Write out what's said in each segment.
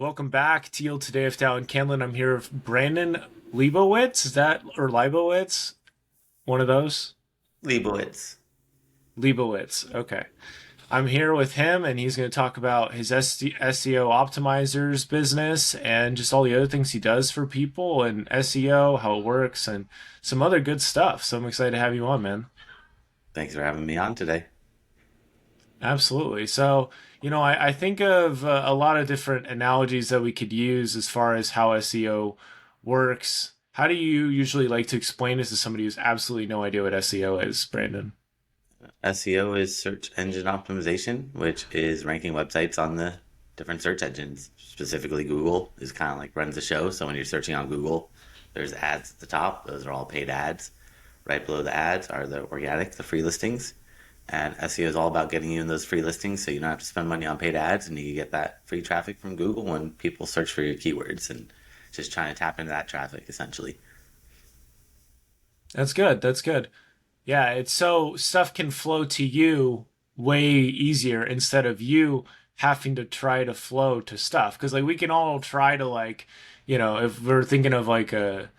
Welcome back to Yield Today with Dallin Candland. I'm here with Brandon Leibowitz. Is that or Leibowitz? One of those? Leibowitz. Leibowitz. Okay. I'm here with him, and he's going to talk about his SEO optimizers business and just all the other things he does for people and SEO, how it works, and some other good stuff. So I'm excited to have you on, man. Thanks for having me on today. Absolutely. So, I think of a lot of different analogies that we could use as far as how SEO works. How do you usually like to explain this to somebody who's absolutely no idea what SEO is, Brandon? SEO is search engine optimization, which is ranking websites on the different search engines. Specifically, Google is kind of like runs the show. So when you're searching on Google, there's ads at the top. Those are all paid ads. Right below the ads are the organic, the free listings. And SEO is all about getting you in those free listings so you don't have to spend money on paid ads and you get that free traffic from Google when people search for your keywords and just trying to tap into that traffic essentially. That's good. That's good. Yeah, it's so stuff can flow to you way easier instead of you having to try to flow to stuff. Because like we can all try to if we're thinking of like a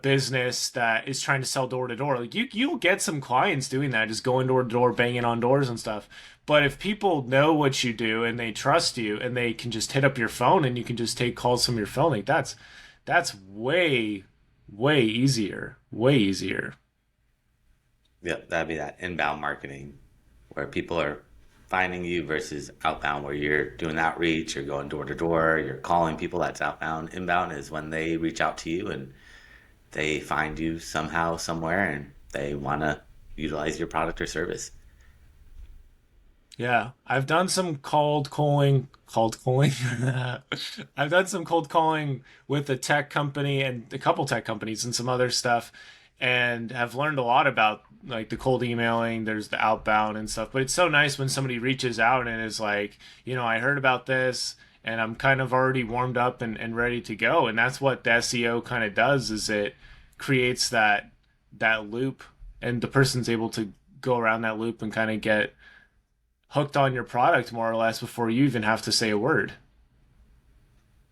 business that is trying to sell door to door, like you'll get some clients doing that, just going door to door, banging on doors and stuff. But if people know what you do and they trust you and they can just hit up your phone and you can just take calls from your phone, like that's way easier, way easier. Yep, that'd be that inbound marketing where people are finding you versus outbound where you're doing outreach, you're going door to door, you're calling people. That's outbound. Inbound is when they reach out to you and they find you somehow, somewhere, and they want to utilize your product or service. Yeah, I've done some cold calling. I've done some cold calling with a tech company and a couple tech companies and some other stuff, and have learned a lot about like the cold emailing. There's the outbound and stuff, but it's so nice when somebody reaches out and is like, I heard about this and I'm kind of already warmed up and ready to go. And that's what the SEO kind of does is it creates that loop and the person's able to go around that loop and kind of get hooked on your product more or less before you even have to say a word.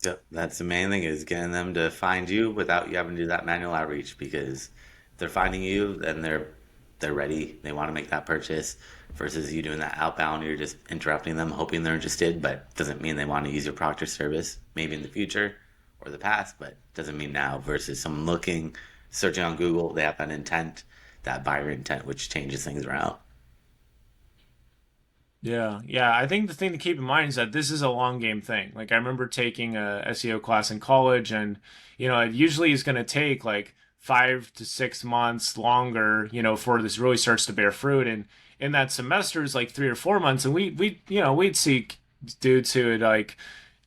Yep, that's the main thing is getting them to find you without you having to do that manual outreach because if they're finding you, then they're ready. They want to make that purchase versus you doing that outbound. You're just interrupting them, hoping they're interested, but doesn't mean they want to use your product or service. Maybe in the future or the past, but doesn't mean now. Versus someone looking, searching on Google, they have that intent, that buyer intent, which changes things around. Yeah, yeah. I think the thing to keep in mind is that this is a long game thing. Like I remember taking a SEO class in college, and it usually is going to take like 5 to 6 months longer, before this really starts to bear fruit. And in that semester is like 3 or 4 months, and we'd see dudes who would like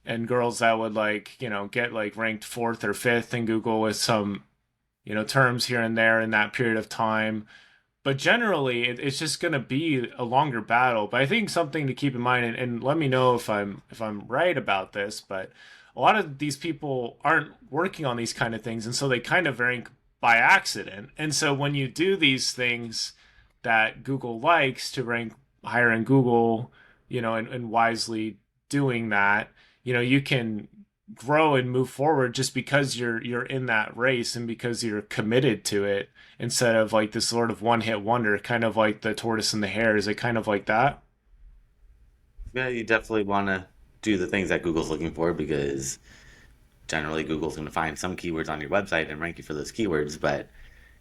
and girls that would like get like ranked fourth or fifth in Google with some terms here and there in that period of time, but generally it's just going to be a longer battle. But I think something to keep in mind, and let me know if I'm right about this, but a lot of these people aren't working on these kind of things, and so they kind of rank by accident. And so when you do these things that Google likes to rank higher in Google, and wisely doing that, you can grow and move forward just because you're in that race and because you're committed to it instead of like this sort of one hit wonder, kind of like the tortoise and the hare. Is it kind of like that? Yeah, you definitely want to do the things that Google's looking for because generally Google's going to find some keywords on your website and rank you for those keywords. But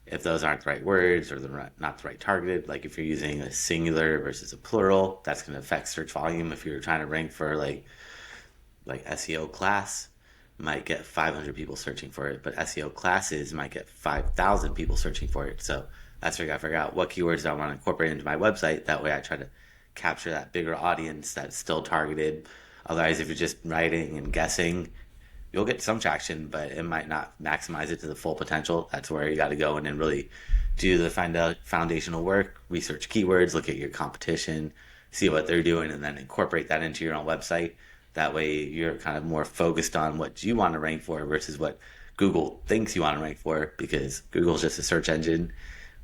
if those aren't the right words or they're not the right targeted, like if you're using a singular versus a plural, that's going to affect search volume. If you're trying to rank for like SEO class, might get 500 people searching for it, but SEO classes might get 5,000 people searching for it. So that's where I got to figure out what keywords I want to incorporate into my website. That way I try to capture that bigger audience that's still targeted. Otherwise, if you're just writing and guessing, you'll get some traction, but it might not maximize it to the full potential. That's where you got to go in and really do the foundational work, research keywords, look at your competition, see what they're doing, and then incorporate that into your own website. That way you're kind of more focused on what you want to rank for versus what Google thinks you want to rank for because Google's just a search engine,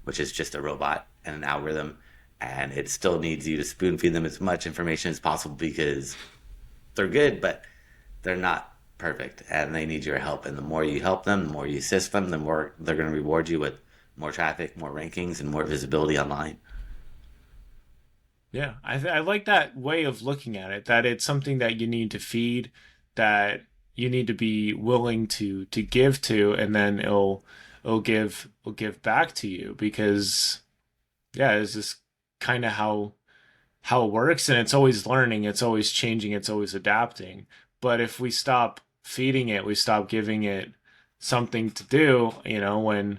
which is just a robot and an algorithm. And it still needs you to spoon feed them as much information as possible because they're good, but they're not perfect and they need your help. And the more you help them, the more you assist them, the more they're going to reward you with more traffic, more rankings, and more visibility online. Yeah, I like that way of looking at it, that it's something that you need to feed, that you need to be willing to give to, and then it'll give back to you because yeah, it's just kind of how it works, and it's always learning, it's always changing, it's always adapting. But if we stop feeding it, we stop giving it something to do, when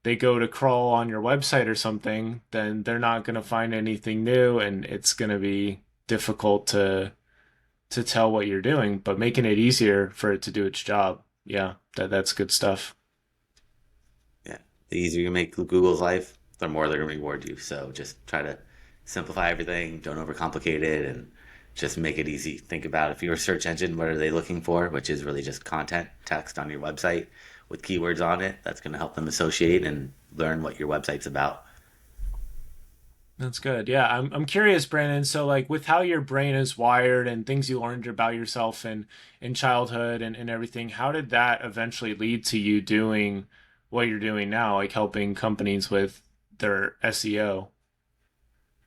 they go to crawl on your website or something, then they're not going to find anything new, and it's going to be difficult to tell what you're doing. But making it easier for it to do its job, yeah, that's good stuff. Yeah. The easier you make Google's life, the more they're going to reward you. So just try to simplify everything, don't overcomplicate it, and just make it easy. Think about if you're a search engine, what are they looking for? Which is really just content, text on your website with keywords on it. That's going to help them associate and learn what your website's about. That's good. Yeah, I'm curious, Brandon. So like with how your brain is wired and things you learned about yourself in childhood and everything, how did that eventually lead to you doing what you're doing now, like helping companies with their SEO?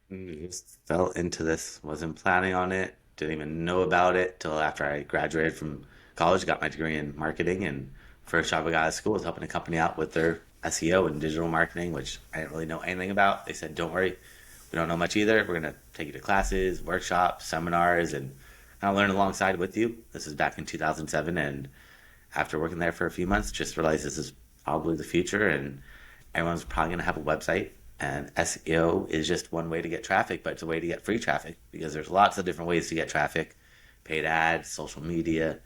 Just fell into this, wasn't planning on it, didn't even know about it till after I graduated from college, got my degree in marketing, and first job I got out of school was helping a company out with their SEO and digital marketing, which I didn't really know anything about. They said, "Don't worry, we don't know much either. We're gonna take you to classes, workshops, seminars, and kind of learn alongside with you." This is back in 2007, and after working there for a few months, just realized this is probably the future, and everyone's probably gonna have a website. And SEO is just one way to get traffic, but it's a way to get free traffic because there's lots of different ways to get traffic: paid ads, social media,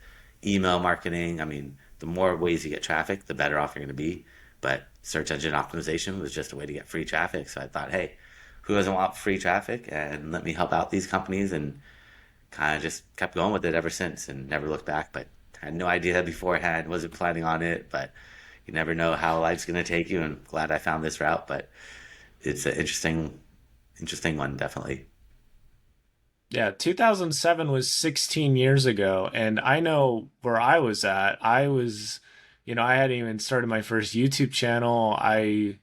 email marketing. I mean, the more ways you get traffic, the better off you're going to be. But search engine optimization was just a way to get free traffic. So I thought, hey, who doesn't want free traffic? And let me help out these companies, and kind of just kept going with it ever since and never looked back. But I had no idea beforehand, wasn't planning on it, but you never know how life's going to take you. And glad I found this route. But it's an interesting one, definitely. Yeah, 2007 was 16 years ago, and I know where I was at. I hadn't even started my first YouTube channel. I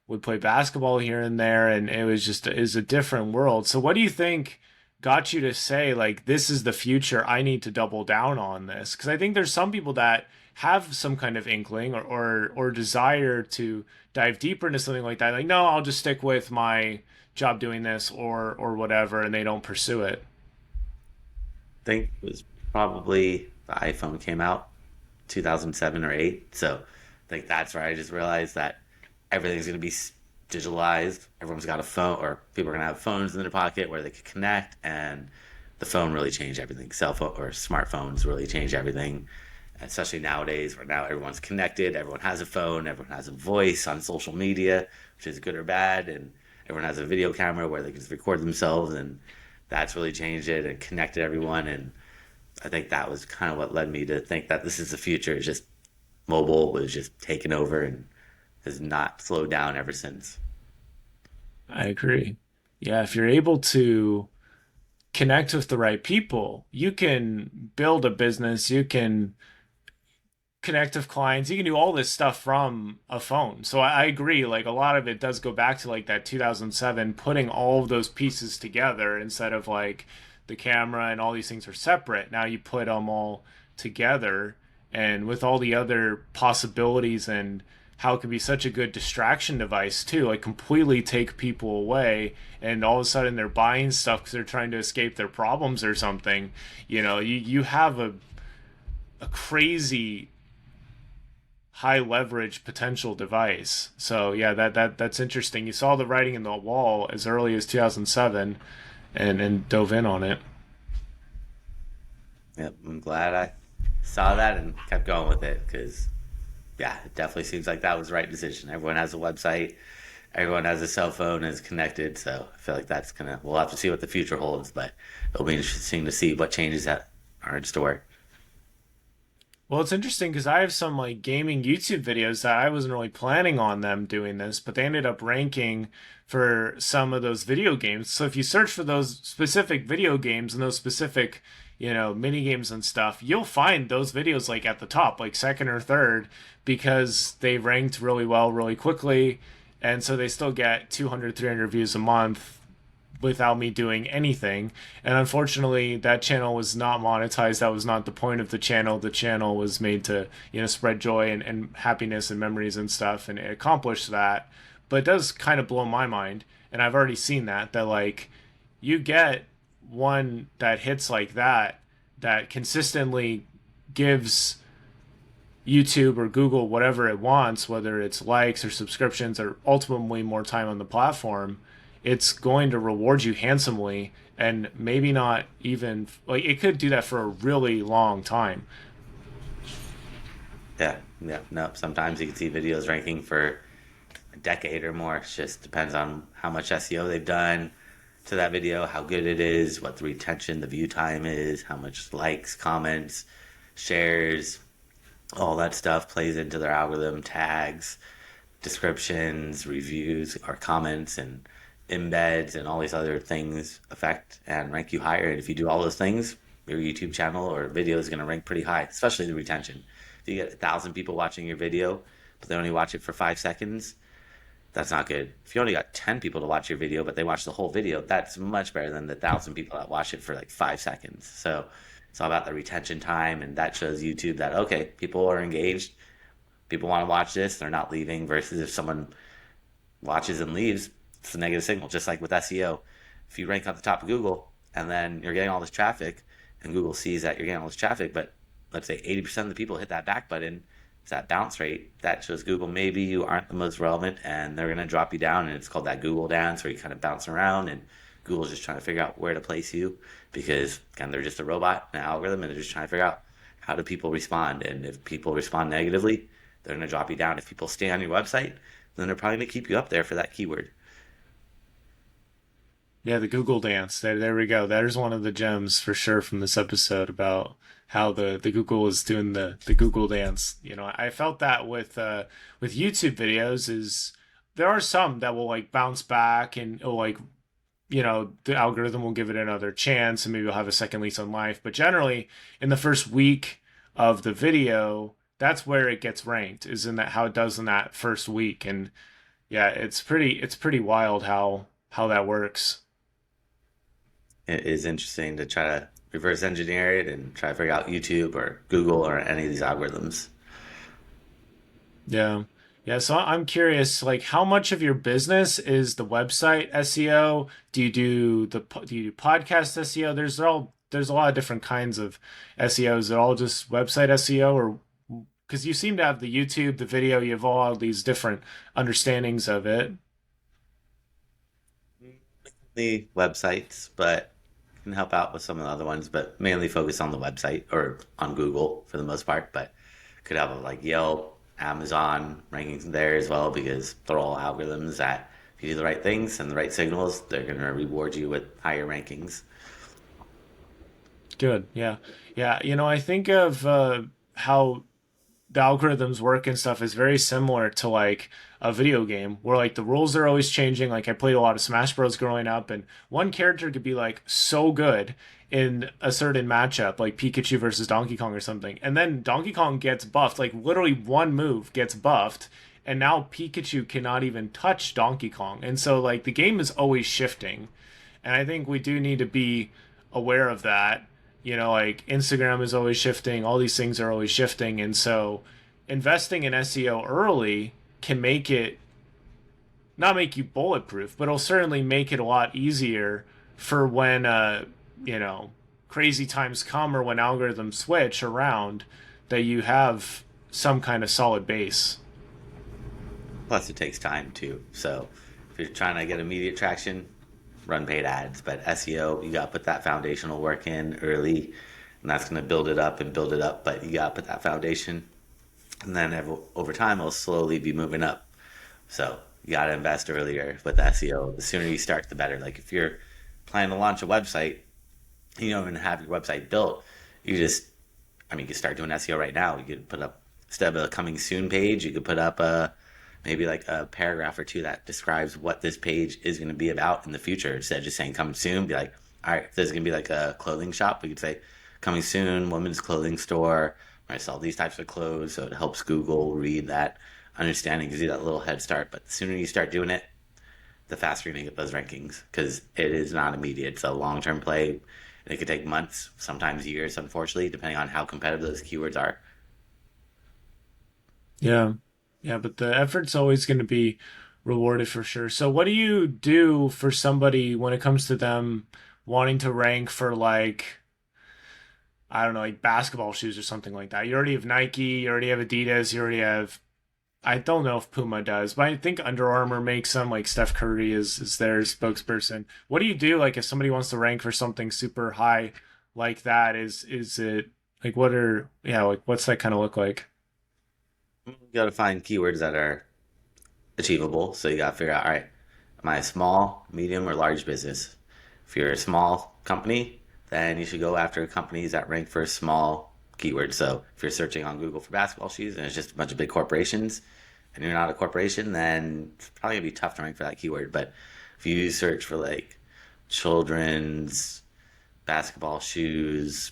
would play basketball here and there, and it was a different world. So what do you think got you to say, like, this is the future, I need to double down on this? Because I think there's some people that have some kind of inkling or desire to dive deeper into something like that. Like, no, I'll just stick with my job doing this or whatever, and they don't pursue it. I think it was probably the iPhone came out 2007 or 8. So I think that's where I just realized that everything's going to be digitalized. Everyone's got a phone, or people are going to have phones in their pocket where they can connect. And the phone really changed everything. Cell phone or smartphones really changed everything, especially nowadays where now everyone's connected. Everyone has a phone. Everyone has a voice on social media, which is good or bad. And everyone has a video camera where they can just record themselves. And that's really changed it and connected everyone. And I think that was kind of what led me to think that this is the future. It's just mobile was just taken over and has not slowed down ever since. I agree. Yeah, if you're able to connect with the right people, you can build a business, you can connect with clients, you can do all this stuff from a phone. So I agree, like a lot of it does go back to like that 2007, putting all of those pieces together instead of like the camera and all these things are separate. Now you put them all together, and with all the other possibilities and how it can be such a good distraction device too, like completely take people away, and all of a sudden they're buying stuff because they're trying to escape their problems or something. You have a crazy high leverage potential device. So yeah, that's interesting. You saw the writing in the wall as early as 2007 and dove in on it. Yep, I'm glad I saw that and kept going with it because, yeah, it definitely seems like that was the right decision. Everyone has a website, everyone has a cell phone and is connected. So I feel like we'll have to see what the future holds, but it'll be interesting to see what changes that are in store. Well, it's interesting because I have some like gaming YouTube videos that I wasn't really planning on them doing this, but they ended up ranking for some of those video games. So if you search for those specific video games and those specific mini games and stuff, you'll find those videos like at the top, like second or third, because they ranked really well really quickly. And so they still get 200, 300 views a month without me doing anything. And unfortunately, that channel was not monetized. That was not the point of the channel. The channel was made to, spread joy and happiness and memories and stuff. And it accomplished that. But it does kind of blow my mind. And I've already seen that like you get one that hits like that consistently gives YouTube or Google whatever it wants, whether it's likes or subscriptions or ultimately more time on the platform, it's going to reward you handsomely. And maybe not even like it could do that for a really long time. Yeah, yeah, no. Sometimes you can see videos ranking for a decade or more. It just depends on how much SEO they've done to that video, how good it is, what the retention, the view time is, how much likes, comments, shares, all that stuff plays into their algorithm, tags, descriptions, reviews, or comments, and embeds, and all these other things affect and rank you higher. And if you do all those things, your YouTube channel or video is going to rank pretty high, especially the retention. If you get 1,000 people watching your video, but they only watch it for 5 seconds, that's not good. If you only got 10 people to watch your video, but they watch the whole video, that's much better than the 1,000 people that watch it for like 5 seconds. So it's all about the retention time, and that shows YouTube that, okay, people are engaged. People want to watch this. They're not leaving, versus if someone watches and leaves, it's a negative signal, just like with SEO. If you rank at the top of Google and then you're getting all this traffic, and Google sees that you're getting all this traffic, but let's say 80% of the people hit that back button, it's that bounce rate, that shows Google maybe you aren't the most relevant, and they're going to drop you down. And it's called that Google dance, where you kind of bounce around, and Google's just trying to figure out where to place you, because kind of they're just a robot, an algorithm, and they're just trying to figure out how do people respond. And if people respond negatively, they're going to drop you down. If people stay on your website, then they're probably going to keep you up there for that keyword. Yeah, the Google dance. There we go. There's one of the gems for sure from this episode about how the Google is doing the Google dance. I felt that with YouTube videos is there are some that will like bounce back and it'll like the algorithm will give it another chance and maybe you'll have a second lease on life. But generally in the first week of the video, that's where it gets ranked, is in that how it does in that first week. And yeah, it's pretty wild how that works. It is interesting to try to reverse engineer it and try to figure out YouTube or Google or any of these algorithms. Yeah. Yeah, so I'm curious, like, how much of your business is the website SEO? Do you do podcast SEO? There's a lot of different kinds of SEOs. Is it all just website SEO, or because you seem to have the YouTube, the video, you have all these different understandings of it. The websites, but can help out with some of the other ones, but mainly focus on the website or on Google for the most part. But could have like Yelp, Amazon rankings there as well, because they're all algorithms that if you do the right things and the right signals, they're going to reward you with higher rankings. Good. Yeah. Yeah. I think of how the algorithms work and stuff is very similar to like a video game where like the rules are always changing. Like I played a lot of Smash Bros growing up, and one character could be like so good in a certain matchup, like Pikachu versus Donkey Kong or something. And then Donkey Kong gets buffed, like literally one move gets buffed, and now Pikachu cannot even touch Donkey Kong. And so like the game is always shifting. And I think we do need to be aware of that. Like Instagram is always shifting, all these things are always shifting. And so investing in SEO early can make it not make you bulletproof, but it'll certainly make it a lot easier for when crazy times come or when algorithms switch around, that you have some kind of solid base. Plus, it takes time too. So if you're trying to get immediate traction, run paid ads. But SEO, you got to put that foundational work in early, and that's going to build it up and build it up. But you got to put that foundation, and then over time, it'll slowly be moving up. So you got to invest earlier with SEO. The sooner you start, the better. Like if you're planning to launch a website, you don't even have your website built. You could start doing SEO right now. You could put up, instead of a coming soon page, you could put up maybe like a paragraph or two that describes what this page is going to be about in the future. Instead of just saying come soon, be like, all right, if this is going to be like a clothing shop, we could say coming soon, women's clothing store. I sell these types of clothes, so it helps Google read that understanding, gives you that little head start. But the sooner you start doing it, the faster you're going to get those rankings because it is not immediate. It's a long term play. And it could take months, sometimes years, unfortunately, depending on how competitive those keywords are. Yeah. Yeah, but the effort's always going to be rewarded for sure. So what do you do for somebody when it comes to them wanting to rank for like, I don't know, like basketball shoes or something like that? You already have Nike, you already have Adidas, you already have, I don't know if Puma does, but I think Under Armour makes them. Like Steph Curry is their spokesperson. What do you do like if somebody wants to rank for something super high like that? Is it like what are yeah, like what's that kind of look like? You got to find keywords that are achievable. So you got to figure out, all right, am I a small, medium, or large business? If you're a small company, then you should go after companies that rank for small keywords. So if you're searching on Google for basketball shoes and it's just a bunch of big corporations and you're not a corporation, then it's probably gonna be tough to rank for that keyword. But if you search for like children's basketball shoes,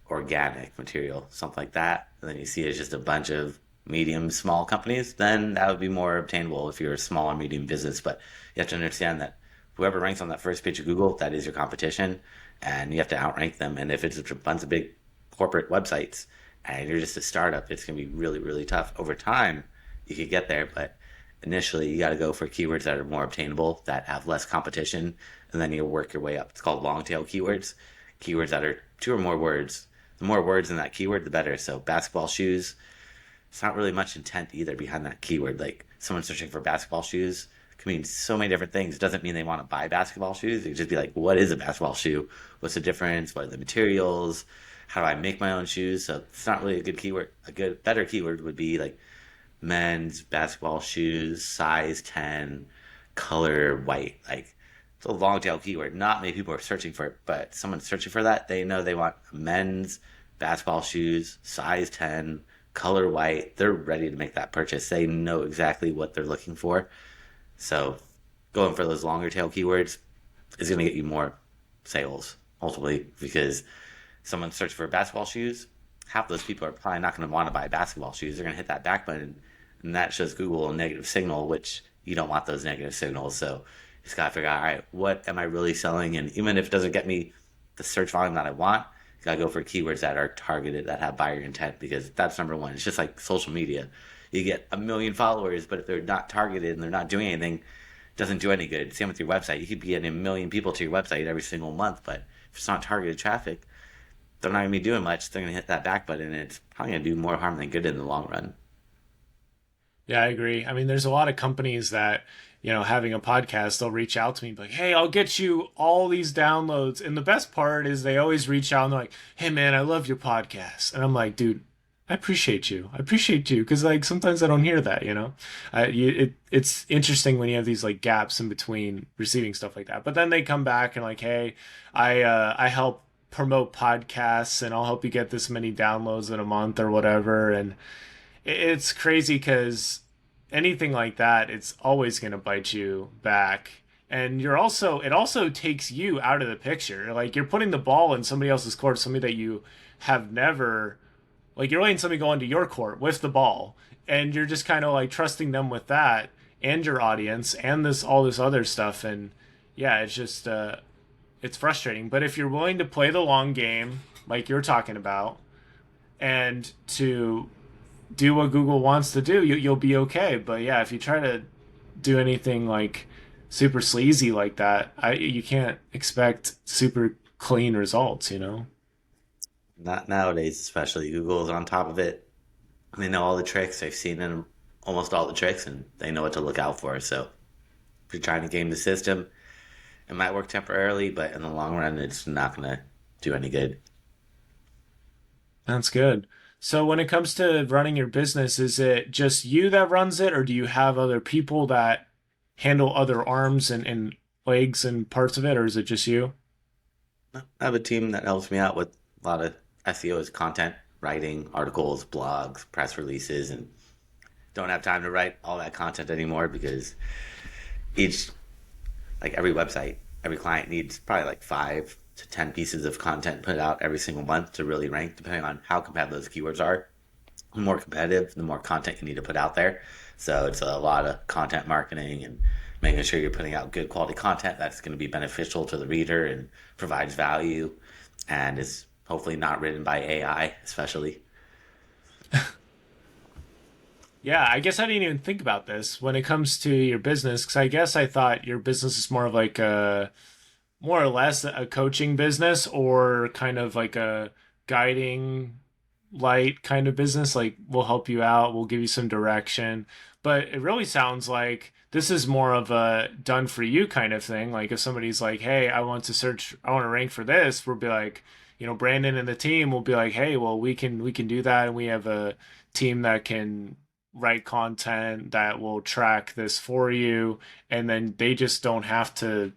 organic material, something like that, and then you see it's just a bunch of medium, small companies, then that would be more obtainable if you're a small or medium business. But you have to understand that whoever ranks on that first page of Google, that is your competition, and you have to outrank them. And if it's a bunch of big corporate websites and you're just a startup, it's going to be really, really tough. Over time, you could get there, but initially you got to go for keywords that are more obtainable, that have less competition, and then you work your way up. It's called long tail keywords, keywords that are two or more words. The more words in that keyword, the better. So basketball shoes, it's not really much intent either behind that keyword. Like someone searching for basketball shoes can mean so many different things. It doesn't mean they want to buy basketball shoes. It could just be like, what is a basketball shoe? What's the difference? What are the materials? How do I make my own shoes? So it's not really a good keyword. A good, better keyword would be like men's basketball shoes, size 10, color white. Like it's a long tail keyword. Not many people are searching for it, but someone's searching for that. They know they want men's basketball shoes, size 10, color white. They're ready to make that purchase. They know exactly what they're looking for. So going for those longer tail keywords is going to get you more sales ultimately because someone searching for basketball shoes, half those people are probably not going to want to buy basketball shoes. They're going to hit that back button and that shows Google a negative signal, which you don't want those negative signals. So you just got to figure out, all right, what am I really selling? And even if it doesn't get me the search volume that I want, you got to go for keywords that are targeted, that have buyer intent, because that's number one. It's just like social media. You get a million followers, but if they're not targeted and they're not doing anything, it doesn't do any good. Same with your website. You could be getting a million people to your website every single month, but if it's not targeted traffic, they're not going to be doing much. They're going to hit that back button, and it's probably going to do more harm than good in the long run. Yeah, I agree. I mean, there's a lot of companies that, having a podcast, they'll reach out to me and be like, hey, I'll get you all these downloads. And the best part is they always reach out and they're like, hey, man, I love your podcast. And I'm like, dude, I appreciate you. I appreciate you. Because, like, sometimes I don't hear that. It's interesting when you have these, like, gaps in between receiving stuff like that. But then they come back and, like, hey, I help promote podcasts and I'll help you get this many downloads in a month or whatever. And it's crazy because anything like that, it's always going to bite you back. And it also takes you out of the picture. Like you're putting the ball in somebody else's court, somebody that you have never, like you're letting somebody go into your court with the ball. And you're just kind of like trusting them with that and your audience and all this other stuff. And yeah, it's just, it's frustrating. But if you're willing to play the long game, like you're talking about, and to do what Google wants to do, you'll be okay. But yeah, if you try to do anything like super sleazy like that, you can't expect super clean results. Not nowadays, especially. Google's on top of it. They know all the tricks. They've seen in almost all the tricks, and they know what to look out for. So if you're trying to game the system, it might work temporarily, but in the long run, it's not going to do any good. That's good. So when it comes to running your business, is it just you that runs it, or do you have other people that handle other arms and legs and parts of it, or is it just you? I have a team that helps me out with a lot of SEO's content, writing, articles, blogs, press releases, and don't have time to write all that content anymore because each, like every website, every client needs probably like 5 to 10 pieces of content put out every single month to really rank, depending on how competitive those keywords are. The more competitive, the more content you need to put out there. So it's a lot of content marketing and making sure you're putting out good quality content that's going to be beneficial to the reader and provides value and is hopefully not written by AI, especially. Yeah, I guess I didn't even think about this when it comes to your business, because I guess I thought your business is more of like a more or less a coaching business or kind of like a guiding light kind of business. Like we'll help you out, we'll give you some direction. But it really sounds like this is more of a done for you kind of thing. Like if somebody's like, hey, I want to search, I want to rank for this, we'll be like, Brandon and the team will be like, hey, well, we can do that, and we have a team that can write content that will track this for you, and then they just don't have to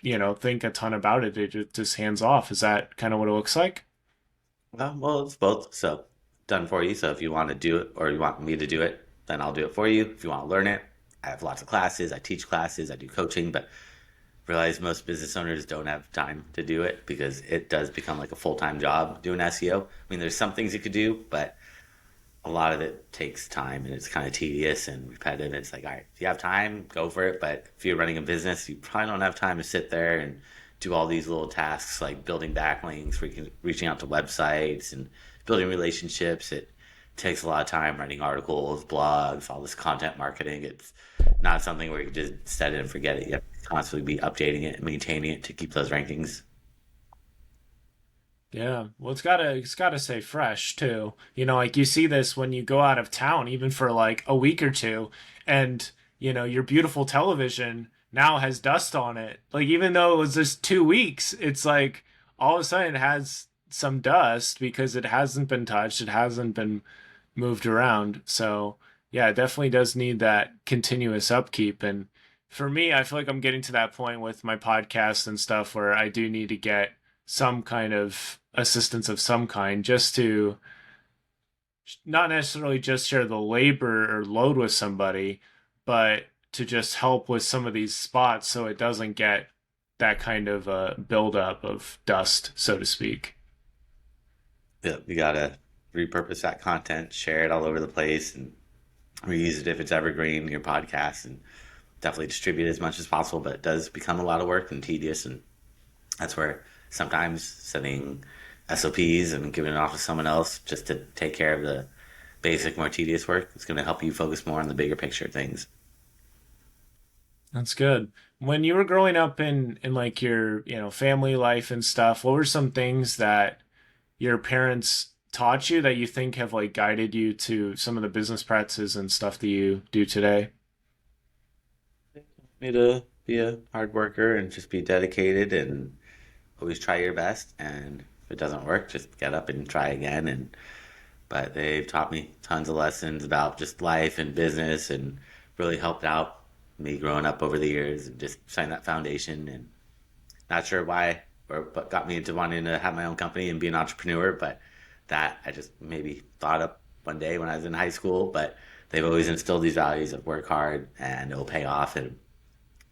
think a ton about it. It just hands off. Is that kind of what it looks like? Well, it's both. So done for you. So if you want to do it or you want me to do it, then I'll do it for you. If you want to learn it, I have lots of classes. I teach classes. I do coaching, but realize most business owners don't have time to do it because it does become like a full-time job doing SEO. I mean, there's some things you could do, but a lot of it takes time and it's kind of tedious and repetitive. It's like, all right, if you have time, go for it. But if you're running a business, you probably don't have time to sit there and do all these little tasks like building backlinks, reaching out to websites and building relationships. It takes a lot of time writing articles, blogs, all this content marketing. It's not something where you can just set it and forget it. You have to constantly be updating it and maintaining it to keep those rankings. Yeah. Well, it's gotta stay fresh too. Like you see this when you go out of town, even for like a week or two, and your beautiful television now has dust on it. Like even though it was just 2 weeks, it's like all of a sudden it has some dust because it hasn't been touched, it hasn't been moved around. So yeah, it definitely does need that continuous upkeep. And for me, I feel like I'm getting to that point with my podcast and stuff where I do need to get some kind of assistance of some kind, just to not necessarily just share the labor or load with somebody, but to just help with some of these spots so it doesn't get that kind of buildup of dust, so to speak. Yeah, you gotta repurpose that content, share it all over the place, and reuse it if it's evergreen in your podcast, and definitely distribute it as much as possible. But it does become a lot of work and tedious, and that's where sometimes setting SOPs and giving it off to someone else just to take care of the basic, more tedious work is going to help you focus more on the bigger picture things. That's good. When you were growing up in like your, family life and stuff, what were some things that your parents taught you that you think have like guided you to some of the business practices and stuff that you do today? Me to be a hard worker and just be dedicated and always try your best. And if it doesn't work, just get up and try again. And but they've taught me tons of lessons about just life and business and really helped out me growing up over the years and just setting that foundation. And not sure why or what got me into wanting to have my own company and be an entrepreneur, but that I just maybe thought up one day when I was in high school. But they've always instilled these values of work hard and it'll pay off. And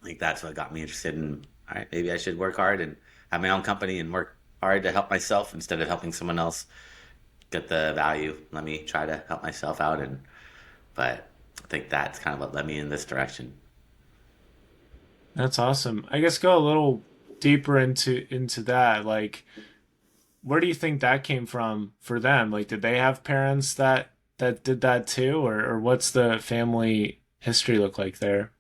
I think that's what got me interested in, all right, maybe I should work hard and have my own company and work hard to help myself instead of helping someone else get the value. Let me try to help myself out. And but I think that's kind of what led me in this direction. That's awesome. I guess go a little deeper into that. Like, where do you think that came from for them? Like, did they have parents that did that too, or what's the family history look like there?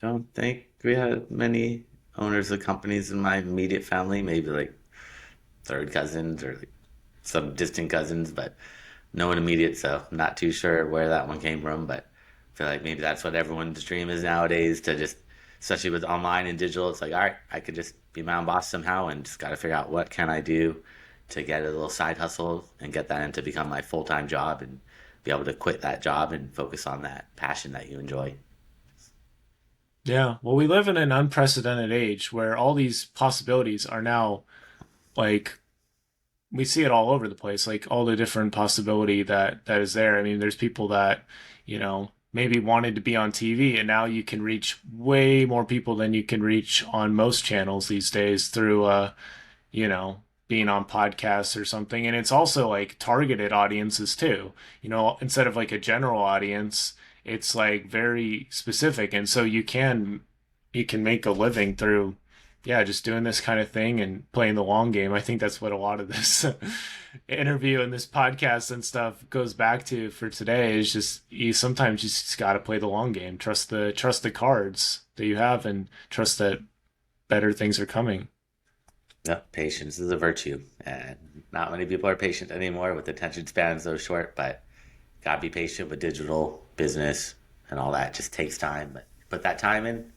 Don't think we had many owners of companies in my immediate family, maybe like third cousins or like some distant cousins, but no one immediate, so I'm not too sure where that one came from, but I feel like maybe that's what everyone's dream is nowadays to just, especially with online and digital, it's like, all right, I could just be my own boss somehow and just got to figure out what can I do to get a little side hustle and get that into become my full-time job and be able to quit that job and focus on that passion that you enjoy. Yeah. Well, we live in an unprecedented age where all these possibilities are now like we see it all over the place, like all the different possibility that is there. I mean, there's people that, you know, maybe wanted to be on TV, and now you can reach way more people than you can reach on most channels these days through you know, being on podcasts or something. And it's also like targeted audiences too. You know, instead of like a general audience, it's like very specific. And so you can make a living through yeah, just doing this kind of thing and playing the long game. I think that's what a lot of this interview and this podcast and stuff goes back to for today is just you sometimes you just got to play the long game. Trust the cards that you have and trust that better things are coming. Yeah, patience is a virtue, and not many people are patient anymore with attention spans so short. But gotta be patient with digital business and all that. It just takes time, but put that time in,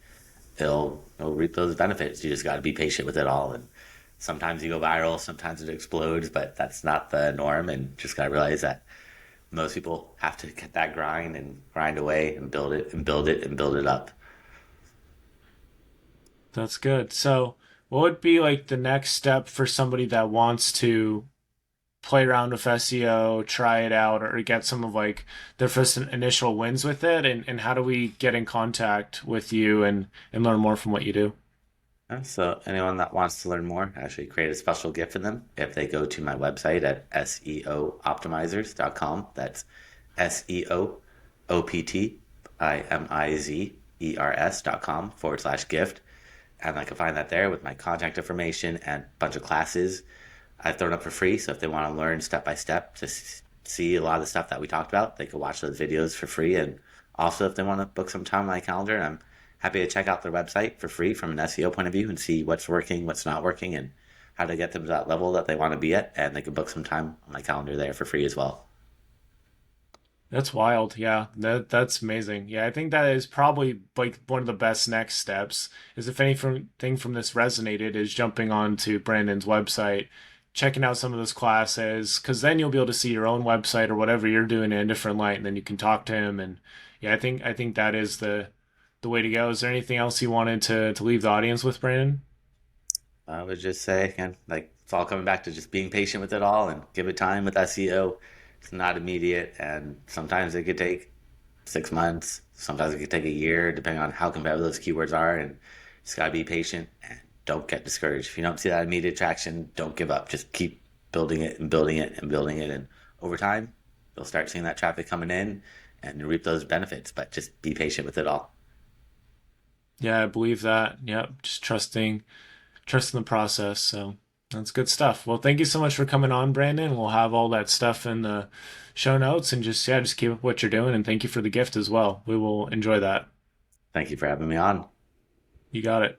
it'll reap those benefits. You just got to be patient with it all. And sometimes you go viral, sometimes it explodes, but that's not the norm. And just got to realize that most people have to get that grind and grind away and build it and build it and build it up. That's good. So, what would be like the next step for somebody that wants to play around with SEO, try it out, or get some of like their first initial wins with it? And how do we get in contact with you and learn more from what you do? So anyone that wants to learn more, I actually create a special gift for them if they go to my website at seooptimizers.com. That's SEOoptimizers.com /gift. And I can find that there with my contact information and a bunch of classes I've thrown up for free. So if they want to learn step by step to see a lot of the stuff that we talked about, they can watch those videos for free. And also, if they want to book some time on my calendar, I'm happy to check out their website for free from an SEO point of view and see what's working, what's not working, and how to get them to that level that they want to be at. And they can book some time on my calendar there for free as well. That's wild. Yeah, that's amazing. Yeah, I think that is probably like one of the best next steps. Is if anything from this resonated, is jumping on to Brandon's website, checking out some of those classes, because then you'll be able to see your own website or whatever you're doing in a different light, and then you can talk to him. And yeah, I think that is the way to go. Is there anything else you wanted to leave the audience with, Brandon? I would just say, again, like it's all coming back to just being patient with it all and give it time with SEO. It's not immediate, and sometimes it could take 6 months. Sometimes it could take a year, depending on how competitive those keywords are. And just gotta be patient and don't get discouraged. If you don't see that immediate traction, don't give up. Just keep building it and building it and building it, and over time, you'll start seeing that traffic coming in and reap those benefits. But just be patient with it all. Yeah, I believe that. Yep, just trusting the process. So that's good stuff. Well, thank you so much for coming on, Brandon. We'll have all that stuff in the show notes and just yeah, just keep up what you're doing and thank you for the gift as well. We will enjoy that. Thank you for having me on. You got it.